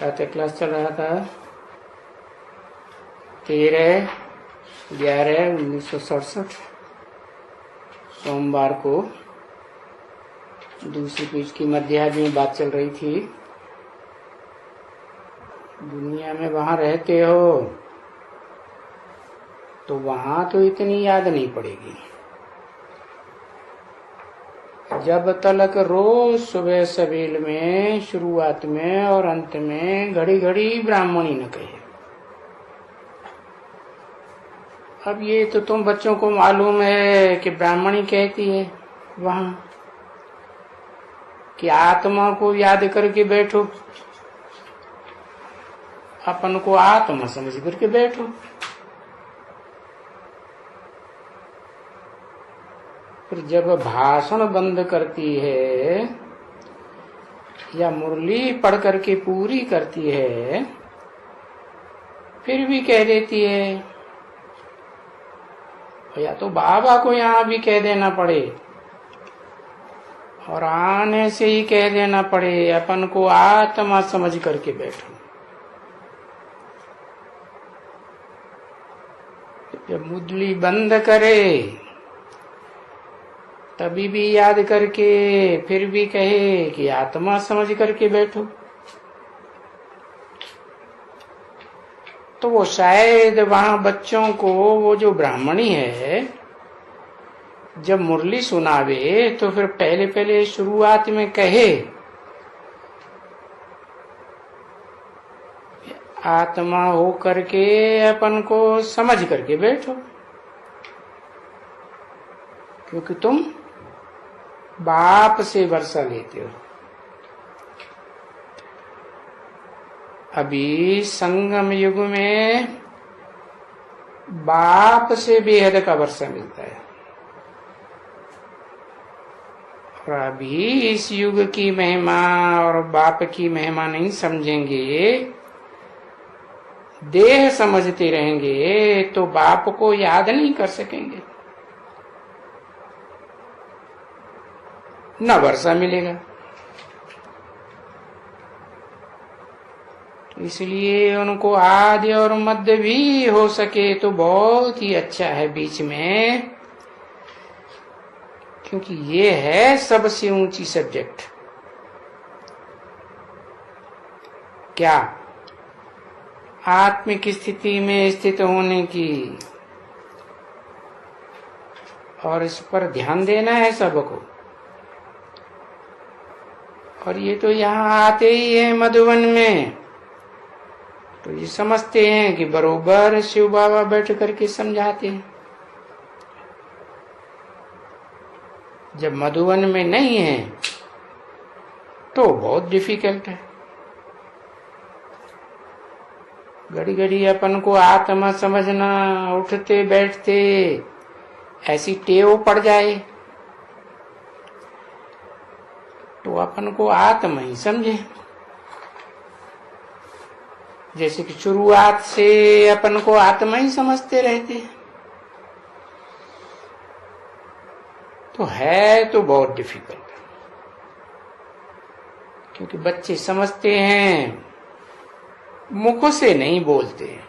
प्रातः क्लास चल रहा था 13/11/1967 सोमवार को। दूसरी पेज की मध्याह्न में बात चल रही थी। दुनिया में वहां रहते हो तो वहां तो इतनी याद नहीं पड़ेगी। जब तलक रोज सुबह सवेल में, शुरुआत में और अंत में घड़ी घड़ी ब्राह्मणी न कहे। अब ये तो तुम बच्चों को मालूम है कि ब्राह्मणी कहती है वहां कि आत्मा को याद करके बैठो, अपन को आत्मा समझ करके बैठो। फिर जब भाषण बंद करती है या मुरली पढ़ करके पूरी करती है, फिर भी कह देती है, या तो बाबा को यहाँ भी कह देना पड़े और आने से ही कह देना पड़े, अपन को आत्मा समझ करके बैठो। जब मुरली बंद करे तभी भी याद करके फिर भी कहे कि आत्मा समझ करके बैठो, तो वो शायद वहां बच्चों को, वो जो ब्राह्मणी है, जब मुरली सुनावे तो फिर पहले पहले शुरुआत में कहे आत्मा हो करके अपन को समझ करके बैठो, क्योंकि तुम बाप से वर्षा लेते हो। अभी संगम युग में बाप से बेहद का वर्षा मिलता है, और अभी इस युग की महिमा और बाप की महिमा नहीं समझेंगे, देह समझते रहेंगे तो बाप को याद नहीं कर सकेंगे, न वर्षा मिलेगा। इसलिए उनको आदि और मध्य भी हो सके तो बहुत ही अच्छा है बीच में, क्योंकि ये है सबसे ऊंची सब्जेक्ट। क्या? आत्मिक स्थिति में स्थित होने की, और इस पर ध्यान देना है सबको। और ये तो यहाँ आते ही है मधुवन में, तो ये समझते हैं कि बरोबर शिव बाबा बैठ करके समझाते हैं। जब मधुवन में नहीं है तो बहुत डिफिकल्ट है। घड़ी घड़ी अपन को आत्मा समझना, उठते बैठते ऐसी टेव पड़ जाए तो अपन को आत्मा ही समझे। जैसे कि शुरुआत से अपन को आत्मा ही समझते रहते, तो है तो बहुत डिफिकल्ट, क्योंकि बच्चे समझते हैं, मुख से नहीं बोलते हैं।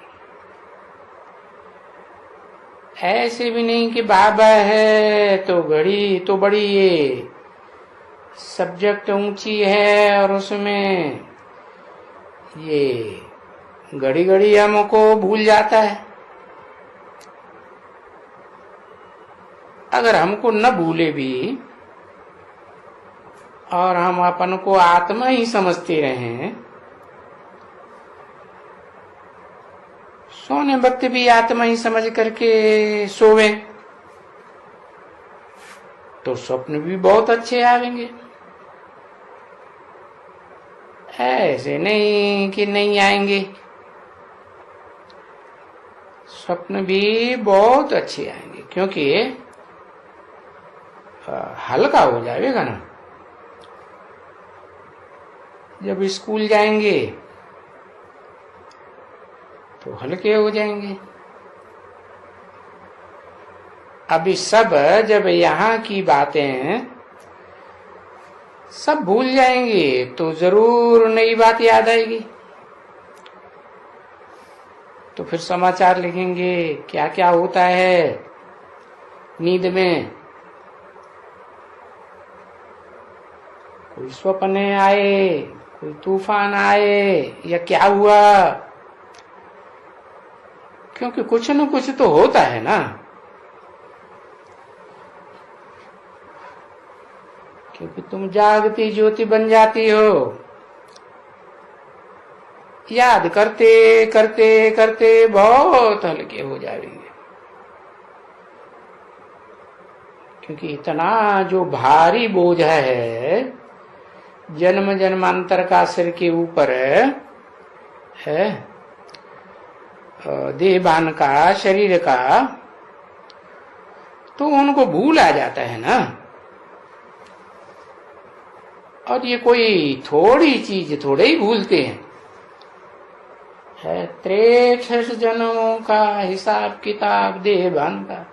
ऐसे भी नहीं कि बाबा है तो घड़ी तो बड़ी ये सब्जेक्ट ऊंची है और उसमें ये घड़ी घड़ी हमको भूल जाता है। अगर हमको न भूले भी और हम अपन को आत्मा ही समझते रहें, सोने वक्त भी आत्मा ही समझ करके सोवे, तो स्वप्न भी बहुत अच्छे आएंगे। ऐसे नहीं कि नहीं आएंगे, स्वप्न भी बहुत अच्छे आएंगे, क्योंकि हल्का हो जाएगा ना। जब स्कूल जाएंगे तो हल्के हो जाएंगे। अभी सब जब यहाँ की बातें सब भूल जाएंगे तो जरूर नई बात याद आएगी। तो फिर समाचार लिखेंगे क्या क्या होता है नींद में। कोई स्वप्न आए, कोई तूफान आए, या क्या हुआ, क्योंकि कुछ न कुछ तो होता है ना। क्योंकि तुम जागती ज्योति बन जाती हो, याद करते करते करते बहुत हल्के हो जाएंगे। क्योंकि इतना जो भारी बोझ है जन्म जन्मांतर का सिर के ऊपर है, देहभान का, शरीर का, तो उनको भूल आ जाता है ना। और ये कोई थोड़ी चीज थोड़े ही भूलते हैं, है 63 जन्मों का हिसाब किताब देहभान का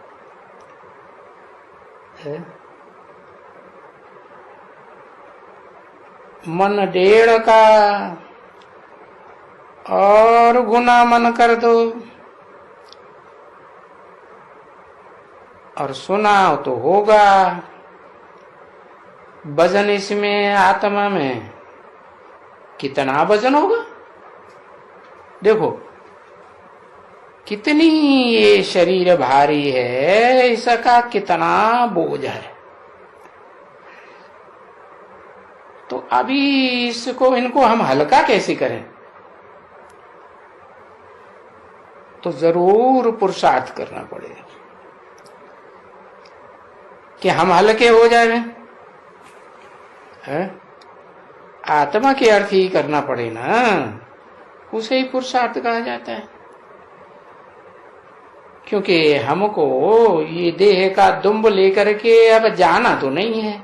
है। मन 1.5 का और गुना मन कर दो, और सुनाओ तो होगा। वजन इसमें आत्मा में कितना वजन होगा, देखो कितनी ये शरीर भारी है, इसका कितना बोझ है। तो अभी इनको हम हल्का कैसे करें, तो जरूर पुरुषार्थ करना पड़ेगा कि हम हल्के हो जाए। आत्मा के अर्थ ही करना पड़े ना, उसे ही पुरुषार्थ कहा जाता है। क्योंकि हमको ये देह का दुम्ब लेकर के अब जाना तो नहीं है,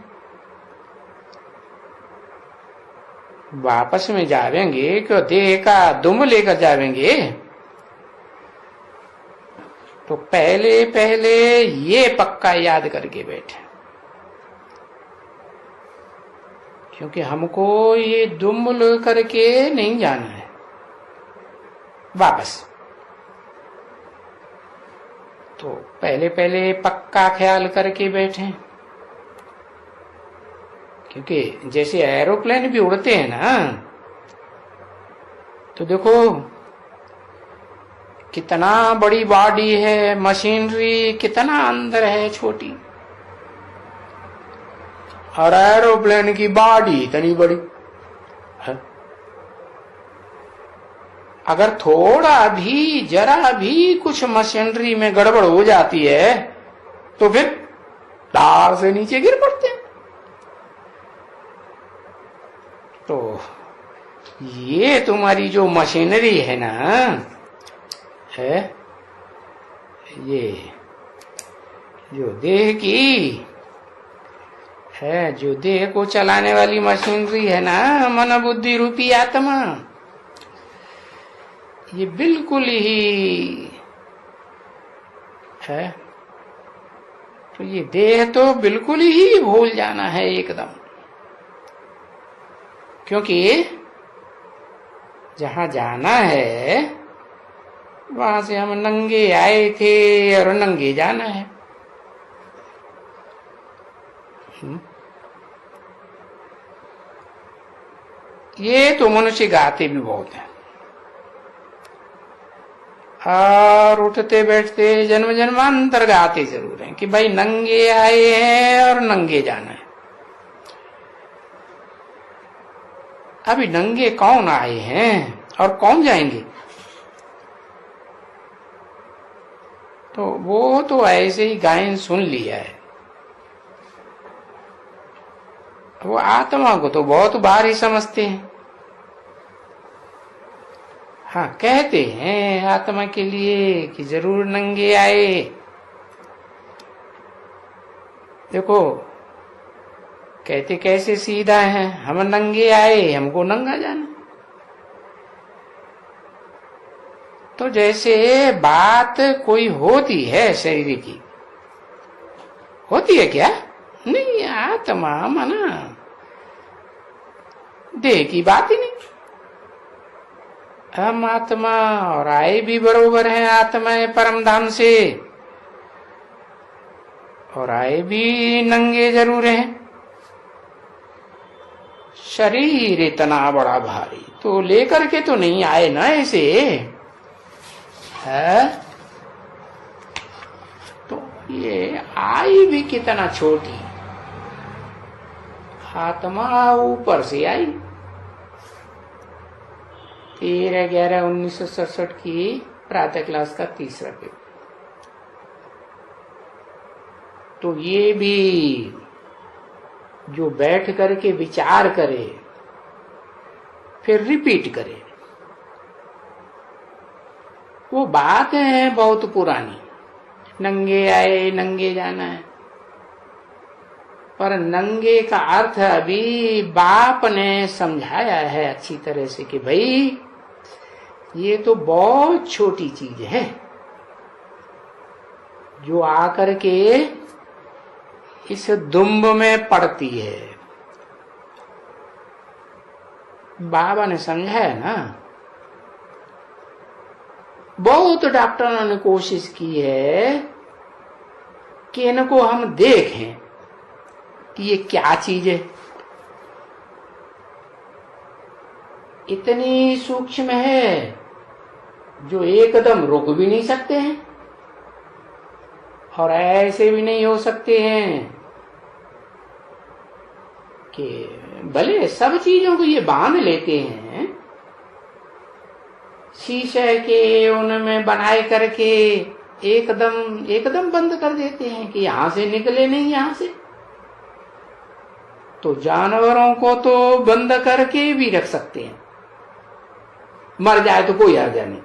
वापस में जावेंगे क्यों, देह का दुम्ब लेकर जावेंगे। तो पहले पहले ये पक्का याद करके बैठे, क्योंकि हमको ये दुम्ब लेकर के नहीं जाना है वापस। तो पहले पहले पक्का ख्याल करके बैठे, क्योंकि जैसे एरोप्लेन भी उड़ते हैं ना, तो देखो कितना बड़ी बॉडी है, मशीनरी कितना अंदर है छोटी, और एरोप्लेन की बॉडी इतनी बड़ी है। अगर थोड़ा भी जरा भी कुछ मशीनरी में गड़बड़ हो जाती है तो फिर तार से नीचे गिर पड़ते हैं। तो ये तुम्हारी जो मशीनरी है ना, है ये जो देह की है, जो देह को चलाने वाली मशीनरी है ना, मन बुद्धि रूपी आत्मा, ये बिल्कुल ही है। तो ये देह तो बिल्कुल ही भूल जाना है एकदम, क्योंकि जहां जाना है वहां से हम नंगे आए थे और नंगे जाना है। ये तो मनुष्य गाते भी बहुत हैं, और उठते बैठते जन्म जन्मांतर गाते जरूर हैं कि भाई नंगे आए हैं और नंगे जाना है। अभी नंगे कौन आए हैं और कौन जाएंगे, तो वो तो ऐसे ही गायन सुन लिया है। वो आत्मा को तो बहुत भारी समझते हैं। हाँ, कहते हैं आत्मा के लिए कि जरूर नंगे आए। देखो कहते कैसे सीधा है, हम नंगे आए, हमको नंगा जाना। तो जैसे बात कोई होती है शरीर की, होती है क्या? नहीं, आत्मा मना, देह की बात ही नहीं हम आत्मा और आए भी बरोबर हैं आत्माएं परम धाम से, और आए भी नंगे जरूर हैं। शरीर इतना बड़ा भारी तो लेकर के तो नहीं आए ना ऐसे है। तो ये आई भी कितना छोटी, आत्मा ऊपर से आई। 13/11/1967 की प्रातः क्लास का तीसरा पेपर। तो ये भी जो बैठ करके विचार करे फिर रिपीट करे, वो बात है बहुत पुरानी। नंगे आए नंगे जाना है, पर नंगे का अर्थ अभी बाप ने समझाया है अच्छी तरह से कि भाई ये तो बहुत छोटी चीज है जो आकर के इस दुम्ब में पड़ती है। बाबा ने समझाया ना। बहुत डॉक्टरों ने कोशिश की है कि इनको हम देखें कि ये क्या चीज है। इतनी सूक्ष्म है जो एकदम रुक भी नहीं सकते हैं और ऐसे भी नहीं हो सकते हैं कि भले सब चीजों को ये बांध लेते हैं, शीशे के उनमें बनाए करके एकदम बंद कर देते हैं कि यहां से निकले नहीं यहां से। तो जानवरों को तो बंद करके भी रख सकते हैं, मर जाए तो कोई हर्ज नहीं,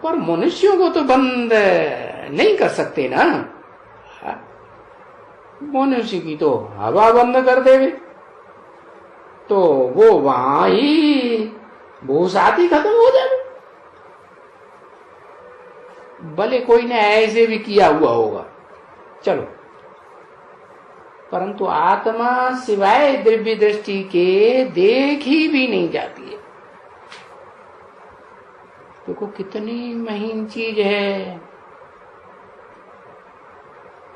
पर मनुष्यों को तो बंद नहीं कर सकते ना। मनुष्य की तो हवा बंद कर देवे तो वो वहां ही भूसाती खत्म हो जाए। भले कोई ने ऐसे भी किया हुआ होगा, चलो, परंतु आत्मा सिवाय दिव्य दृष्टि के देखी भी नहीं जाती है। देखो कितनी महीन चीज है।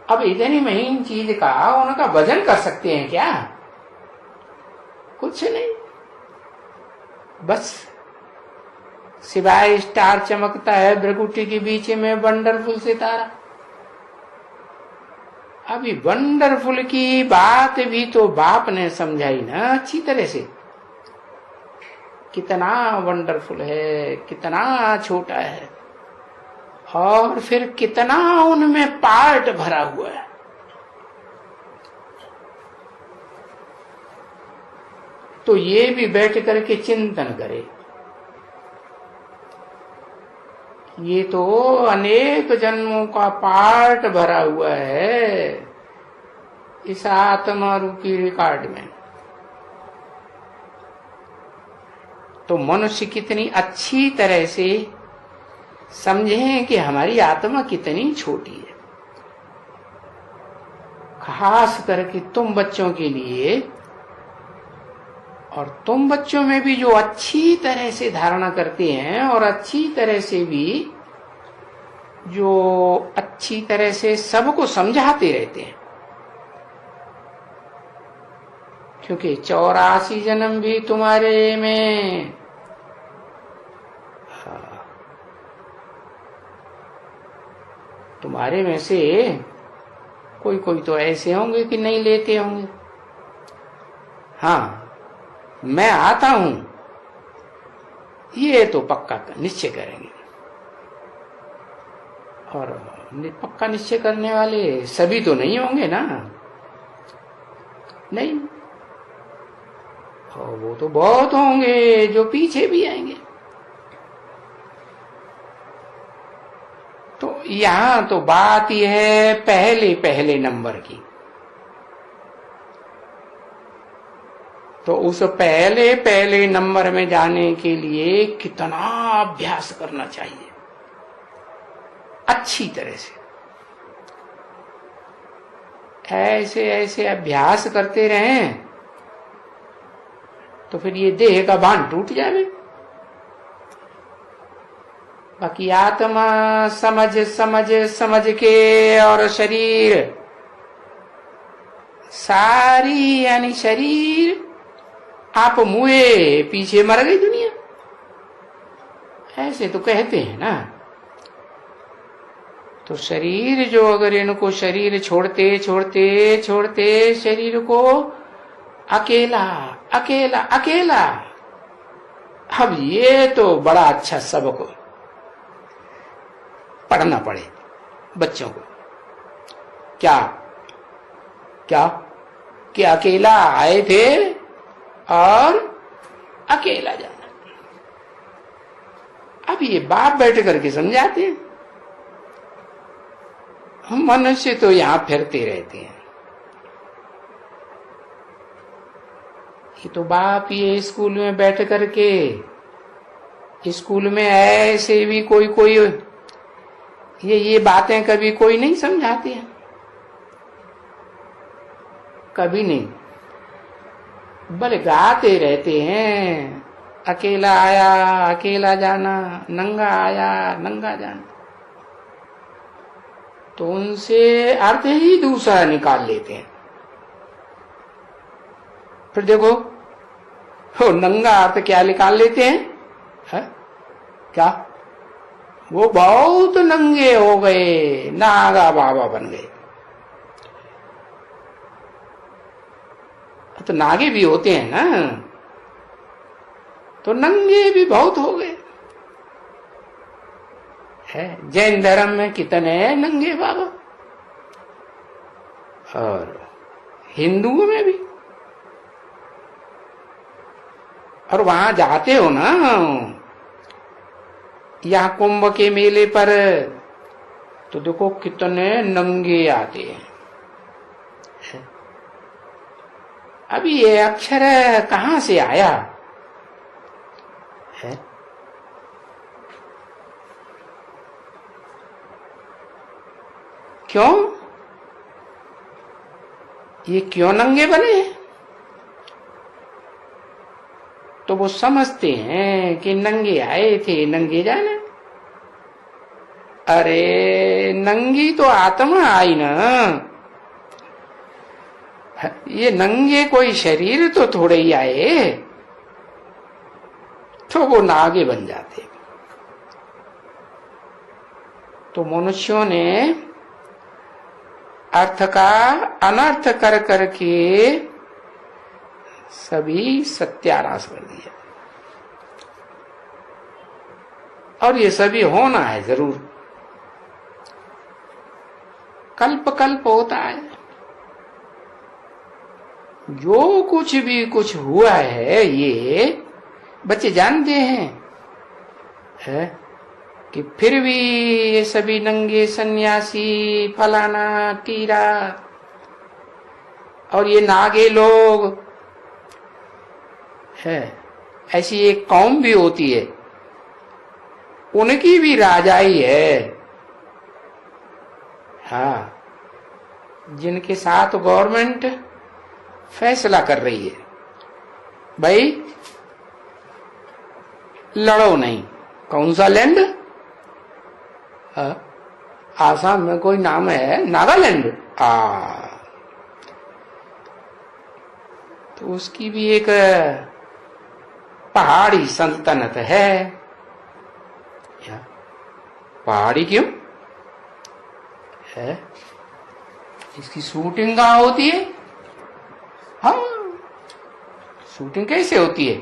अब इतनी महीन चीज का उनका वजन कर सकते हैं क्या? कुछ नहीं, बस सिवाय स्टार चमकता है भ्रकुटी के बीच में वंडरफुल सितारा। अभी वंडरफुल की बात भी तो बाप ने समझाई ना अच्छी तरह से। कितना वंडरफुल है, कितना छोटा है, और फिर कितना उनमें पार्ट भरा हुआ है। तो ये भी बैठ करके चिंतन करे, ये तो अनेक जन्मों का पार्ट भरा हुआ है इस आत्मा रूपी रिकॉर्ड में। तो मनुष्य कितनी अच्छी तरह से समझें कि हमारी आत्मा कितनी छोटी है। खास करके तुम बच्चों के लिए, और तुम बच्चों में भी जो अच्छी तरह से धारणा करते हैं और अच्छी तरह से भी जो अच्छी तरह से सबको समझाते रहते हैं, क्योंकि 84 जन्म भी तुम्हारे में तुम्हारे में से कोई कोई तो ऐसे होंगे कि नहीं लेते होंगे। हाँ, मैं आता हूं ये तो पक्का निश्चय करेंगे, और पक्का निश्चय करने वाले सभी तो नहीं होंगे ना, नहीं, और वो तो बहुत होंगे जो पीछे भी आएंगे। तो यहां तो बात यह है पहले नंबर की। तो उस पहले नंबर में जाने के लिए कितना अभ्यास करना चाहिए अच्छी तरह से। ऐसे ऐसे अभ्यास करते रहें तो फिर ये देह का बांध टूट जाए। बाकी आत्मा समझ समझ समझ के और शरीर सारी यानी शरीर आप मुए पीछे मर गई दुनिया, ऐसे तो कहते हैं ना। तो शरीर जो अगर इनको शरीर छोड़ते छोड़ते छोड़ते शरीर को अकेला अकेला अकेला, अब ये तो बड़ा अच्छा सबक पढ़ना पड़े बच्चों को। क्या क्या कि अकेला आए थे और अकेला जाना। अब ये बाप बैठ करके समझाते हैं, हम मनुष्य तो यहां फिरते रहते हैं। ये तो बाप ये स्कूल में बैठ करके, स्कूल में ऐसे भी कोई कोई ये बातें कभी कोई नहीं समझाते हैं, कभी नहीं, बल्कि गाते रहते हैं। अकेला आया अकेला जाना, नंगा आया नंगा जाना। तो उनसे अर्थ ही दूसरा निकाल लेते हैं। फिर देखो वो नंगा अर्थ क्या निकाल लेते हैं, है? क्या वो बहुत नंगे हो गए, नागा बाबा बन गए। तो नागे भी होते हैं ना, तो नंगे भी बहुत हो गए है। जैन धर्म में कितने नंगे बाबा, और हिंदुओं में भी। और वहां जाते हो ना, यहाँ कुंभ के मेले पर, तो देखो कितने नंगे आते हैं। अभी ये अक्षर कहां से आया है? क्यों ये क्यों नंगे बने हैं? तो वो समझते हैं कि नंगे आए थे नंगे जाना। अरे नंगी तो आत्मा आई ना, ये नंगे कोई शरीर तो थोड़े ही आए, तो वो नागे बन जाते। तो मनुष्यों ने अर्थ का अनर्थ कर करके सभी सत्यानाश कर दिया। और ये सभी होना है जरूर, कल्प कल्प होता है। जो कुछ भी कुछ हुआ है ये बच्चे जानते हैं, है? कि फिर भी ये सभी नंगे सन्यासी फलाना कीड़ा और ये नागे लोग है, ऐसी एक कौम भी होती है, उनकी भी राजाई है। हाँ, जिनके साथ गवर्नमेंट फैसला कर रही है, भाई लड़ो नहीं। कौन सा लैंड? आसाम में कोई नाम है नागालैंड। तो उसकी भी एक पहाड़ी सल्तनत है। पहाड़ी क्यों है? इसकी शूटिंग कहाँ होती है? हाँ, शूटिंग कैसे होती है?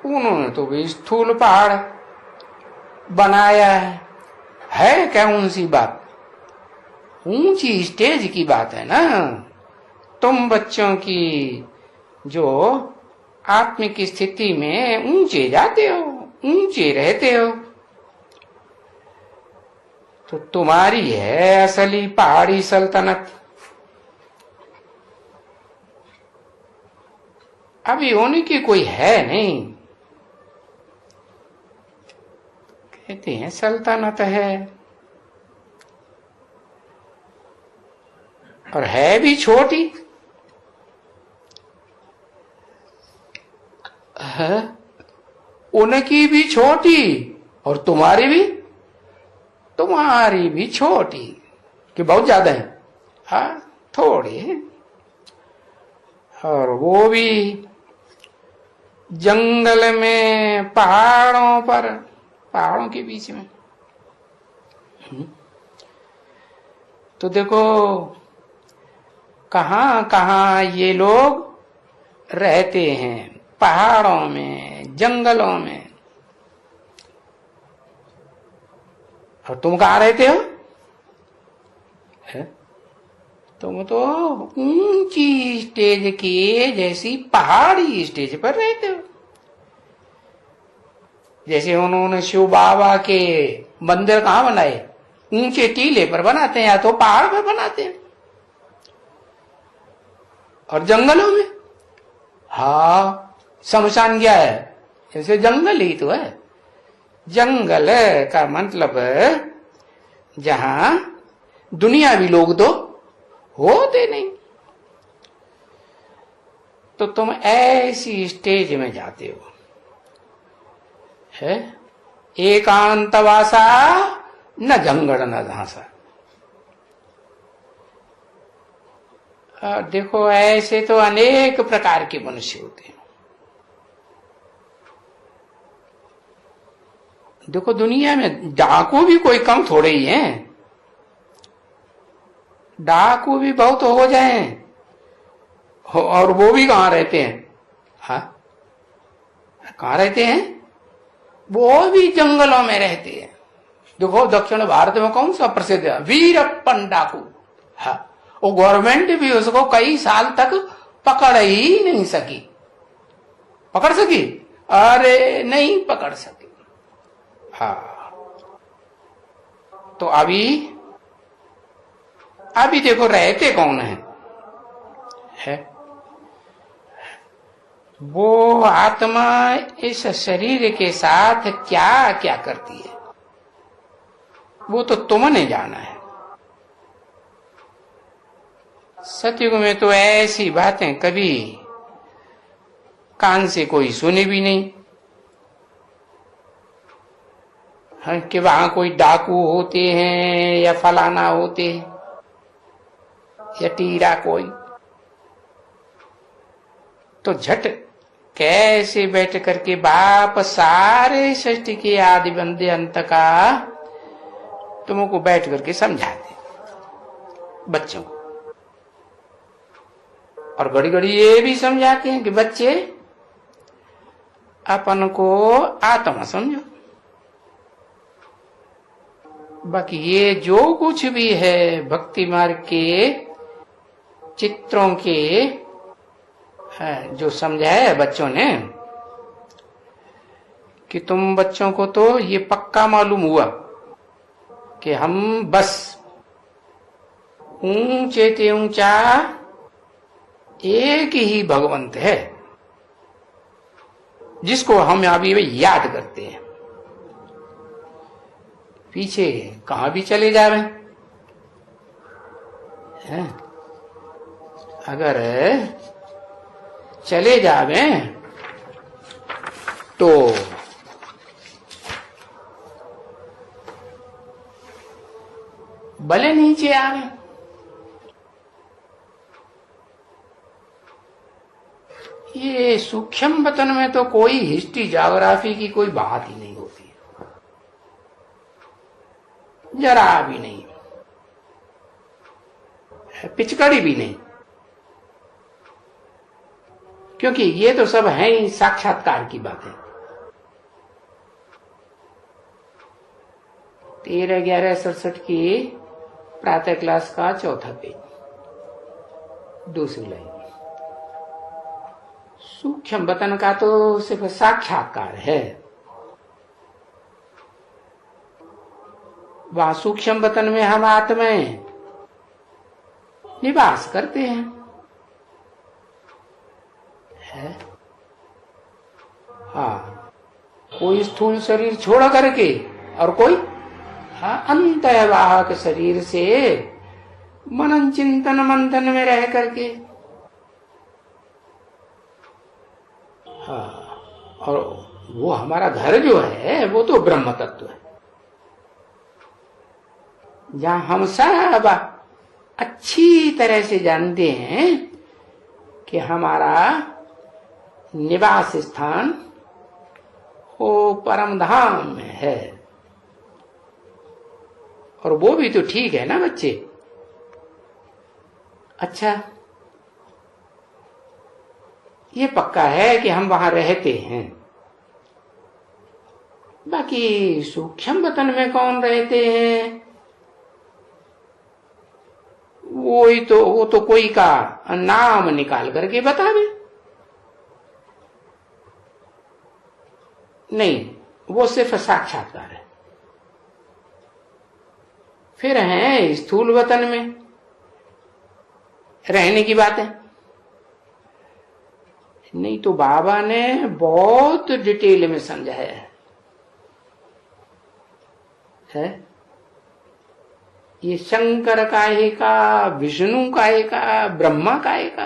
उन्होंने तो भी स्थूल पहाड़ बनाया है क्या? ऊंची बात, ऊंची स्टेज की बात है ना। तुम बच्चों की जो आत्मिक स्थिति में ऊंचे जाते हो, ऊंचे रहते हो, तो तुम्हारी है असली पहाड़ी सल्तनत। अभी होने की कोई है नहीं, कहते हैं सल्तनत है, और है भी छोटी है, उनकी भी छोटी और तुम्हारी भी तुम्हारी भी छोटी, कि बहुत ज्यादा है, हाँ थोड़ी है, और वो भी जंगल में, पहाड़ों पर, पहाड़ों के बीच में। तो देखो कहां कहां ये लोग रहते हैं, पहाड़ों में, जंगलों में। और तुम कहां रहते हो? तुम तो ऊंची स्टेज के जैसी पहाड़ी स्टेज पर रहते हो। जैसे उन्होंने शिव बाबा के मंदिर कहां बनाए? ऊंचे टीले पर बनाते हैं या तो पहाड़ पर बनाते हैं। और जंगलों में, हाँ शमशान क्या है? जैसे जंगल ही तो है। जंगल का मतलब जहां दुनियावी लोग तो होते नहीं। तो तुम ऐसी स्टेज में जाते हो, है एकांतवासा न जंगड़ न धांसा। देखो ऐसे तो अनेक प्रकार के मनुष्य होते हैं। देखो दुनिया में डाकू भी कोई कम थोड़े ही हैं। डाकू भी बहुत हो जाए, और वो भी कहां रहते हैं? हाँ कहां रहते हैं? वो भी जंगलों में रहते हैं। देखो दक्षिण भारत में कौन सा प्रसिद्ध है? वीरप्पन डाकू। हाँ वो गवर्नमेंट भी उसको कई साल तक पकड़ ही नहीं सकी। पकड़ सकी? अरे नहीं पकड़ सकी। हाँ तो अभी देखो रहते कौन है? वो आत्मा इस शरीर के साथ क्या क्या करती है वो तो तुमने जाना है। सतयुग में तो ऐसी बातें कभी कान से कोई सुनी भी नहीं, हाँ, कि वहां कोई डाकू होते हैं या फलाना होते हैं या टीरा कोई। तो झट कैसे बैठ करके बाप सारे सृष्टि के आदि बंदे अंत का तुमको बैठ करके समझाते बच्चों को। और घड़ी घड़ी ये भी समझाते हैं कि बच्चे अपन को आत्मा समझो। बाकी ये जो कुछ भी है भक्ति मार्ग के चित्रों के जो समझाया है बच्चों ने, कि तुम बच्चों को तो ये पक्का मालूम हुआ कि हम बस ऊंचे ते ऊंचा एक ही भगवंत है जिसको हम अभी याद करते हैं। पीछे कहां भी चले जावे, अगर चले जावे तो भले नीचे आवे। ये सूक्ष्म वतन में तो कोई हिस्ट्री ज्योग्राफी की कोई बात ही नहीं होती, जरा भी नहीं, पिचकड़ी भी नहीं। क्योंकि ये तो सब है ही साक्षात्कार की बात है। 13/11/67 की प्रातः क्लास का चौथा पेज, दूसरी लाइन। सूक्ष्म वतन का तो सिर्फ साक्षात्कार है। वहां सूक्ष्म वतन में हम आत्माएं निवास करते हैं, है? हाँ कोई स्थूल शरीर छोड़ करके और कोई अंतर्वाहक शरीर से मनन चिंतन मंथन में रह करके, हाँ। और वो हमारा घर जो है वो तो ब्रह्म तत्व है। जहां हम सब अच्छी तरह से जानते हैं कि हमारा निवास स्थान वो परम धाम में है। और वो भी तो ठीक है ना बच्चे। अच्छा, ये पक्का है कि हम वहां रहते हैं। बाकी सूक्ष्म वतन में कौन रहते हैं, वो तो कोई का नाम निकाल करके बता दे। नहीं, वो सिर्फ साक्षात्कार है। फिर है स्थूल वतन में रहने की बात है। नहीं तो बाबा ने बहुत डिटेल में समझाया है। ये शंकर काहे का, विष्णु काहे का, ब्रह्मा काहे का।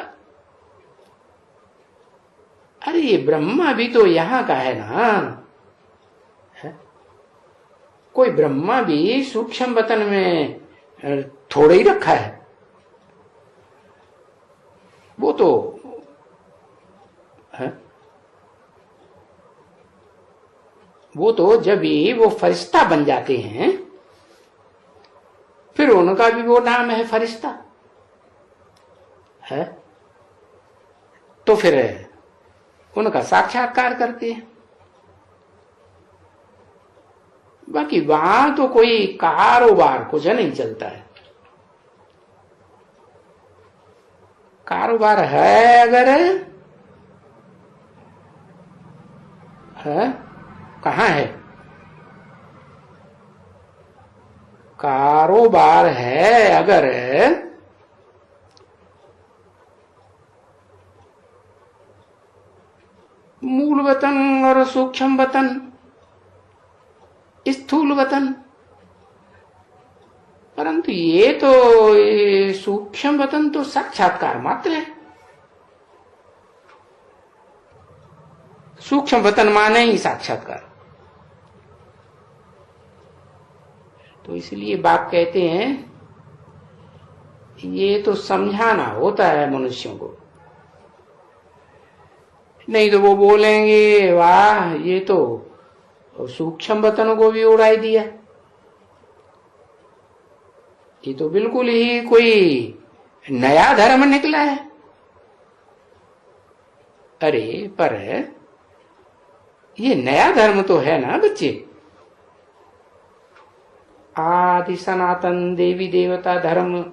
अरे ये ब्रह्मा भी तो यहां का है ना, है? कोई ब्रह्मा भी सूक्ष्म वतन में थोड़ा ही रखा है। वो तो है, वो तो जब भी वो फरिश्ता बन जाते हैं फिर उनका भी वो नाम है फरिश्ता है, तो फिर उनका साक्षात्कार करते हैं। बाकी वहां तो कोई कारोबार कुछ नहीं चलता है। कारोबार है अगर है, कहाँ है कारोबार है अगर मूल वतन और सूक्ष्म वतन, स्थूल वतन। परंतु ये तो सूक्ष्म वतन तो साक्षात्कार मात्र है। सूक्ष्म वतन माने ही साक्षात्कार। तो इसलिए बाप कहते हैं ये तो समझाना होता है मनुष्यों को। नहीं तो वो बोलेंगे वाह ये तो सूक्ष्म वतन को भी उड़ाई दिया, ये तो बिल्कुल ही कोई नया धर्म निकला है। अरे पर ये नया धर्म तो है ना बच्चे। आदि सनातन देवी देवता धर्म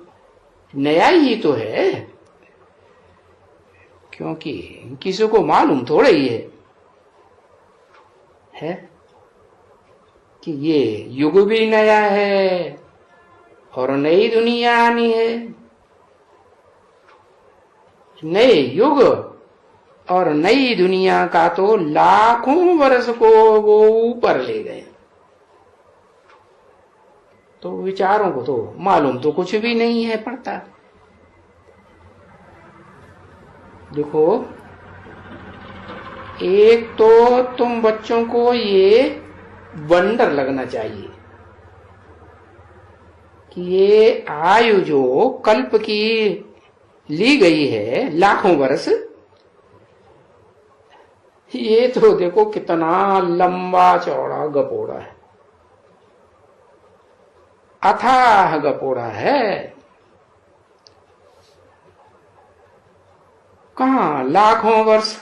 नया ही तो है, क्योंकि किसी को मालूम थोड़ा ही है कि ये युग भी नया है और नई दुनिया आनी है। नए युग और नई दुनिया का तो लाखों वर्ष को वो ऊपर ले गए। तो विचारों को तो मालूम तो कुछ भी नहीं है पड़ता। देखो, एक तो तुम बच्चों को ये वंडर लगना चाहिए कि ये आयु जो कल्प की ली गई है लाखों वर्ष, ये तो देखो कितना लंबा चौड़ा गपोड़ा है, अथाह गपोड़ा है। कहां लाखों वर्ष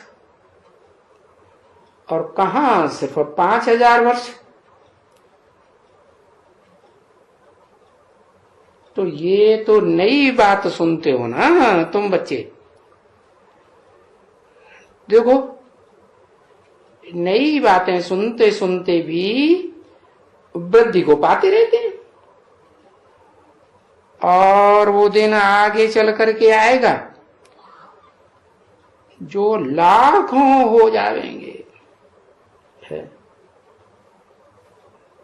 और कहां सिर्फ 5000 वर्ष। तो ये तो नई बात सुनते हो ना तुम बच्चे। देखो, नई बातें सुनते सुनते भी वृद्धि को पाते रहते हैं, और वो दिन आगे चल करके आएगा जो लाखों हो जाएंगे। है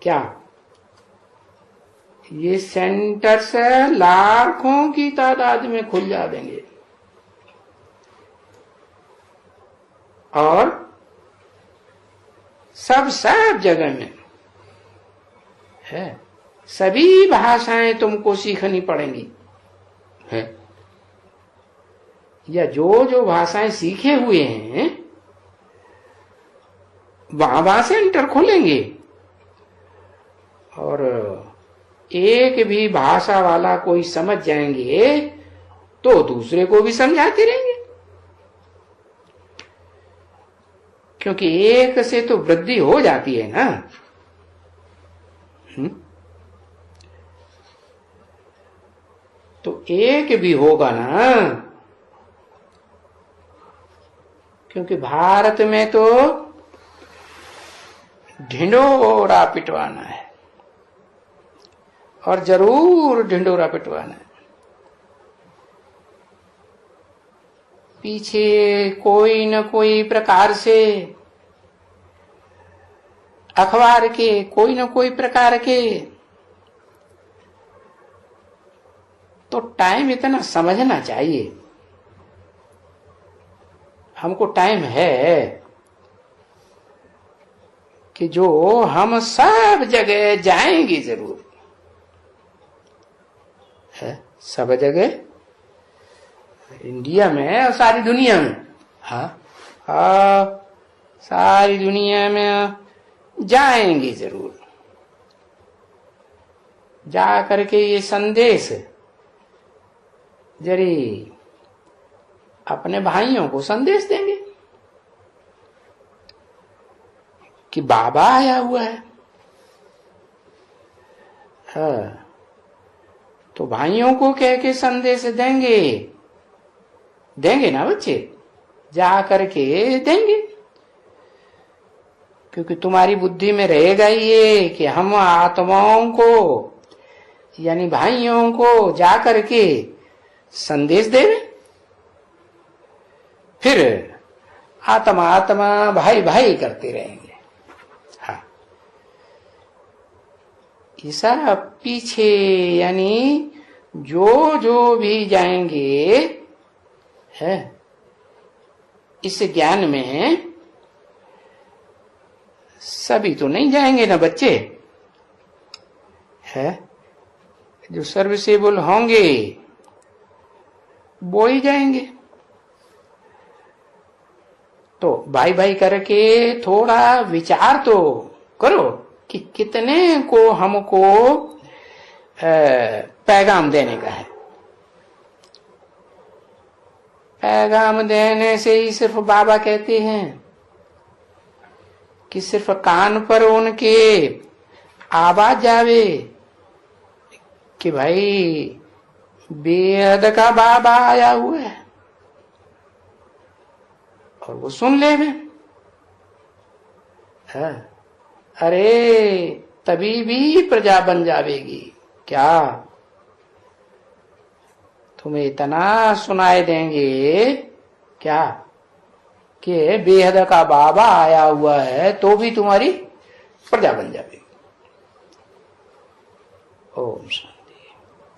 क्या ये सेंटर्स लाखों की तादाद में खुल जाएंगे, और सब जगह में है, सभी भाषाएं तुमको सीखनी पड़ेंगी है, या जो जो भाषाएं सीखे हुए हैं वहां से इंटर खोलेंगे, और एक भी भाषा वाला कोई समझ जाएंगे तो दूसरे को भी समझाते रहेंगे, क्योंकि एक से तो वृद्धि हो जाती है ना। तो एक भी होगा ना, क्योंकि भारत में तो ढिंढोरा पिटवाना है, और जरूर ढिंढोरा पिटवाना है। पीछे कोई न कोई प्रकार से अखबार के कोई न कोई प्रकार के, तो टाइम इतना समझना चाहिए। हमको टाइम है कि जो हम सब जगह जाएंगे जरूर है, सब जगह, इंडिया में और सारी दुनिया में। हाँ, सारी दुनिया में जाएंगे जरूर। जा करके ये संदेश जरी अपने भाइयों को संदेश देंगे कि बाबा आया हुआ है। हाँ, तो भाइयों को कह के संदेश देंगे ना बच्चे, जा करके देंगे, क्योंकि तुम्हारी बुद्धि में रहेगा ये कि हम आत्माओं को यानी भाइयों को जा करके संदेश देवे, फिर आत्मा आत्मा भाई भाई करते रहेंगे। हाँ, ऐसा पीछे यानी जो जो भी जाएंगे है इस ज्ञान में, सभी तो नहीं जाएंगे ना बच्चे, है जो सर्विसेबल होंगे वो ही जाएंगे। तो भाई भाई करके थोड़ा विचार तो करो कि कितने को हमको पैगाम देने का है। पैगाम देने से ही सिर्फ बाबा कहते हैं कि सिर्फ कान पर उनके आवाज जावे कि भाई बेहद का बाबा आया हुआ है, और वो सुन ले में। अरे तभी भी प्रजा बन जावेगी क्या? तुम्हें इतना सुनाई देंगे क्या कि बेहद का बाबा आया हुआ है, तो भी तुम्हारी प्रजा बन जावेगी। ओम शांति।